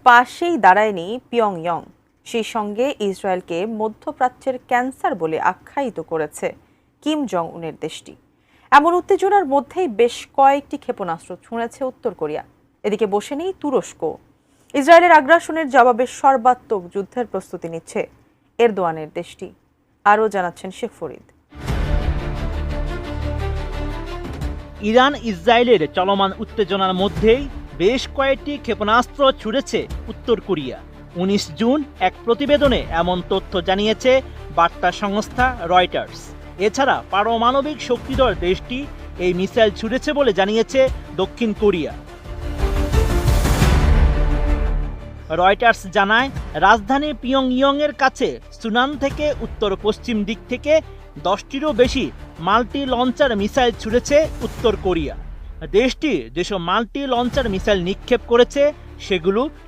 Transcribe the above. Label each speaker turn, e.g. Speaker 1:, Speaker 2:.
Speaker 1: পাশেই দাঁড়ায়নি পিয়ংইয়ং। সেই সঙ্গে ইসরায়েলকে মধ্যপ্রাচ্যের ক্যান্সার বলে আখ্যায়িত করেছে কিম জং উনের দেশটি। এমন উত্তেজনার মধ্যেই বেশ কয়েকটি ক্ষেপণাস্ত্র ছুঁড়েছে উত্তর কোরিয়া। এদিকে বসে নেই তুরস্ক। ইসরায়েলের আগ্রাসনের জবাবে সর্বাত্মক যুদ্ধের প্রস্তুতি নিচ্ছে এরদোয়ানের দেশটি। আরও জানাচ্ছেন শেখ ফরিদ।
Speaker 2: ইরান ইসরায়েলের চলমান উত্তেজনার মধ্যেই বেশ কয়েকটি ক্ষেপণাস্ত্র ছুড়েছে উত্তর কোরিয়া। 19 জুন এক প্রতিবেদনে এমন তথ্য জানিয়েছে বার্তা সংস্থা রয়টার্স। এছাড়া পারমাণবিক শক্তিধর দেশটি এই মিসাইল ছুড়েছে বলে জানিয়েছে দক্ষিণ কোরিয়া। রয়টার্স জানায়, রাজধানী পিয়ংইয়ংয়ের কাছে সুনান থেকে উত্তর পশ্চিম দিক থেকে 10টিরও বেশি মাল্টি লঞ্চার মিসাইল ছুড়েছে উত্তর কোরিয়া। দেশটি যেসব মাল্টি লঞ্চার মিসাইল নিক্ষেপ করেছে সেগুলো